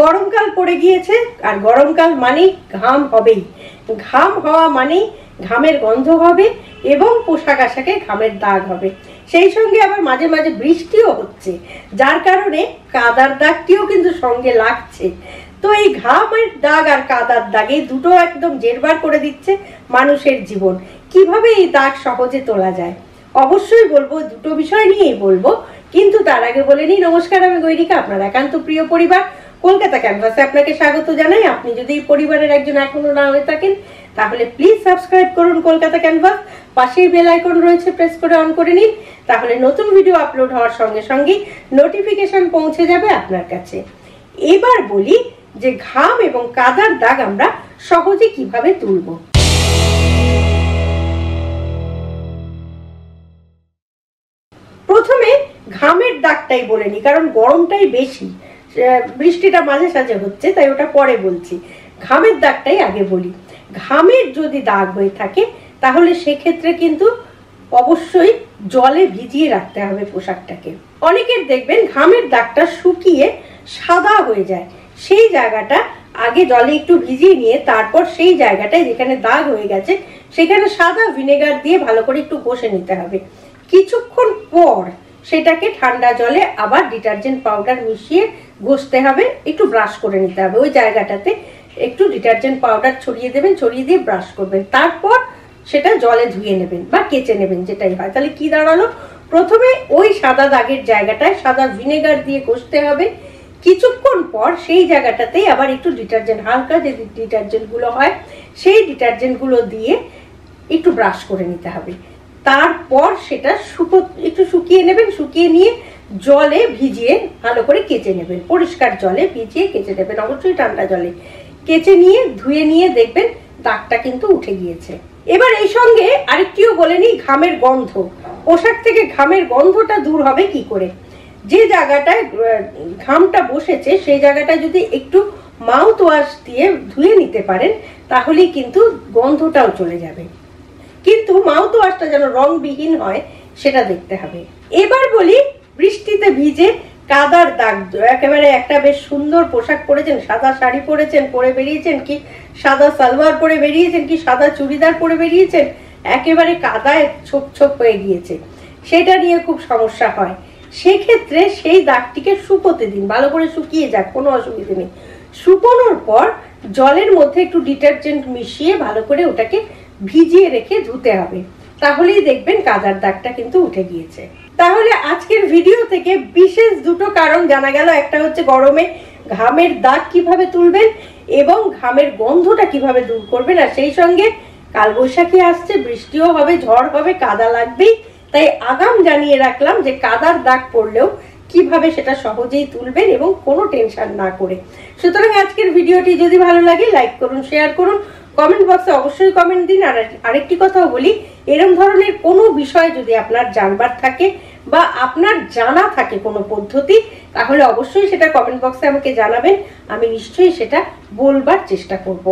গরমকাল পড়ে গিয়েছে আর গরমকাল মানেই ঘাম হবেই। ঘাম হওয়া মানেই ঘামের গন্ধ হবে এবং পোশাক আশাকে ঘামের দাগ হবে। সেই সঙ্গে আবার মাঝে মাঝে বৃষ্টিও হচ্ছে, যার কারণে কাদার দাগটিও কিন্তু সঙ্গে লাগছে। তো এই ঘামের দাগ আর কাদার দাগ এই দুটো একদম জেরবার করে দিচ্ছে মানুষের জীবন। কিভাবে এই দাগ সহজে তোলা যায় অবশ্যই বলবো, দুটো বিষয় নিয়েই বলবো। কিন্তু তার আগে বলে নিই, নমস্কার, আমি গৈরিকা, আপনার একান্ত প্রিয় পরিবার কলকাতা ক্যানভাসে আপনাকে স্বাগত জানাই। আপনি যদি এই পরিবারের একজন এখনো না হয়ে থাকেন তাহলে প্লিজ সাবস্ক্রাইব করুন কলকাতা ক্যানভাস। পাশেই বেল আইকন রয়েছে, প্রেস করে অন করে নিন, তাহলে নতুন ভিডিও আপলোড হওয়ার সঙ্গে সঙ্গে নোটিফিকেশন পৌঁছে যাবে আপনার কাছে। এবার বলি যে ঘাম এবং কাদার দাগ আমরা সহজে কিভাবে তুলব। প্রথমে ঘামের দাগটাই বলে নি, কারণ গরমটাই বেশি, বৃষ্টিটা মাঝে সাঝে হচ্ছে, তাই ওটা পরে বলছি। ঘামের দাগটাই আগে বলি। ঘামের যদি দাগ হয়ে থাকে তাহলে সেক্ষেত্রে কিন্তু অবশ্যই জলে ভিজিয়ে রাখতে হবে পোশাকটাকে। অনেকের দেখবেন ঘামের দাগটা শুকিয়ে সাদা হয়ে যায়, সেই জায়গাটা আগে জলে একটু ভিজিয়ে নিয়ে তারপর সেই জায়গাটায় যেখানে দাগ হয়ে গেছে সেখানে সাদা ভিনেগার দিয়ে ভালো করে একটু ঘষে নিতে হবে। কিছুক্ষণ পর সেটাকে ঠান্ডা জলে আবার ডিটারজেন্ট পাউডার মিশিয়ে ঘষতে হবে, একটু ব্রাশ করে নিতে হবে। ওই জায়গাটাতে একটু ডিটারজেন্ট পাউডার ছড়িয়ে দেবেন, ছড়িয়ে দিয়ে ব্রাশ করবেন, তারপর সেটা জলে ধুয়ে নেবেন বা কেচে নেবেন, যেটাই হয়। তাহলে কি দাঁড়ালো, প্রথমে ওই সাদা দাগের জায়গাটায় সাদা ভিনেগার দিয়ে ঘষতে হবে। কিছুক্ষণ পর সেই জায়গাটাতেই আবার একটু ডিটারজেন্ট, হালকা যে ডিটারজেন্টগুলো হয় সেই ডিটারজেন্টগুলো দিয়ে একটু ব্রাশ করে নিতে হবে। তারপর সেটা একটু শুকিয়ে নেবেন, শুকিয়ে নিয়ে জলে ভিজিয়ে ভালো করে কেচে নেবেন, পরিষ্কার জলে ভিজিয়ে কেচে নেবেন, অবশ্যই ঠান্ডা জলে কেচে নিয়ে ধুয়ে নিয়ে দেখবেন দাগটা কিন্তু উঠে গিয়েছে। এবার এই সঙ্গে আরেকটিও বলে নিই, ঘামের গন্ধ। পোশাক থেকে ঘামের গন্ধটা দূর হবে কি করে? যে জায়গাটায় ঘামটা বসেছে সেই জায়গাটা যদি একটু মাউথ ওয়াশ দিয়ে ধুয়ে নিতে পারেন তাহলেই কিন্তু গন্ধটাও চলে যাবে। কিন্তু মাউথ ওয়াশটা যেন রংবিহীন হয় সেটা দেখতে হবে। এবার বলি, বৃষ্টিতে ভিজে কাদার দাগ, একেবারে একটা বেশ সুন্দর পোশাক পরেছেন, সাদা শাড়ি পরেছেন, পরে বেরিয়েছেন, কি সাদা সালোয়ার পরে বেরিয়েছেন, কি সাদা চুড়িদার পরে বেরিয়েছেন, একেবারে কাদায় ছোপ ছোপ হয়ে গিয়েছে, সেটা নিয়ে খুব সমস্যা হয়। সেক্ষেত্রে সেই দাগটিকে শুকোতে দিন, ভালো করে শুকিয়ে যাক, কোনো অসুবিধা নেই। শুকোনোর পর জলের মধ্যে একটু ডিটারজেন্ট মিশিয়ে ভালো করে ওটাকে ভিজিয়ে রেখে ধুতে হবে, তাহলেই দেখবেন কাদার দাগটা কিন্তু উঠে গিয়েছে। তাহলে আজকের ভিডিও থেকে বিশেষ দুটো কারণ জানা গেল, একটা হচ্ছে গরমে ঘামের দাগ কিভাবে তুলবেন এবং ঘামের গন্ধটা কিভাবে দূর করবেন, আর সেই সঙ্গে কালবৈশাখী আসছে, বৃষ্টিও হবে, ঝড় হবে, কাদা লাগবেই, তাই আগাম জানিয়ে রাখলাম যে কাদার দাগ পড়লেও কিভাবে সেটা সহজেই তুলবেন এবং কোনো টেনশন না করে। সুতরাং আজকের ভিডিওটি যদি ভালো লাগে লাইক করুন, শেয়ার করুন, কমেন্ট বক্সে অবশ্যই কমেন্ট দিন। আর আরেকটি কথাও বলি, এরকম ধরনের কোনো বিষয় যদি আপনার জানবার থাকে বা আপনার জানা থাকে কোনো পদ্ধতি, তাহলে অবশ্যই সেটা কমেন্ট বক্সে আমাকে জানাবেন, আমি নিশ্চয়ই সেটা বলবার চেষ্টা করব।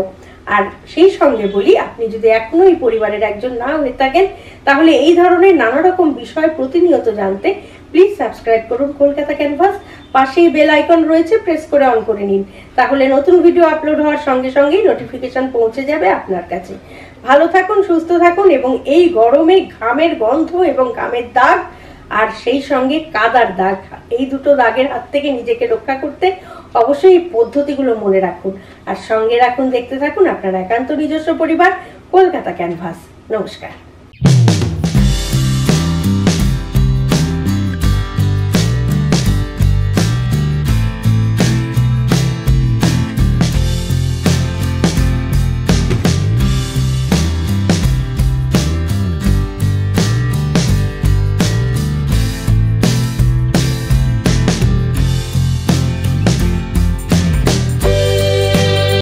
আর সেই সঙ্গে বলি, আপনি যদি এখনো এই পরিবারের একজন না হয়ে থাকেন তাহলে এই ধরনের নানা রকম বিষয় প্রতিনিয়ত জানতে প্লিজ সাবস্ক্রাইব করুন কলকাতা ক্যানভাস। পাশেই বেল আইকন রয়েছে, প্রেস করে অন করে নিন, তাহলে নতুন ভিডিও আপলোড হওয়ার সঙ্গে সঙ্গেই নোটিফিকেশন পৌঁছে যাবে আপনার কাছে। ভালো থাকুন, সুস্থ থাকুন এবং এই গরমে ঘামের গন্ধ এবং ঘামের দাগ আর সেই সঙ্গে কাদার দাগ, এই দুটো দাগের হাত থেকে নিজেকে রক্ষা করতে অবশ্যই এই পদ্ধতিগুলো মনে রাখুন আর সঙ্গে রাখুন। দেখতে থাকুন আপনার একান্ত নিজস্ব পরিবার কলকাতা ক্যানভাস। নমস্কার।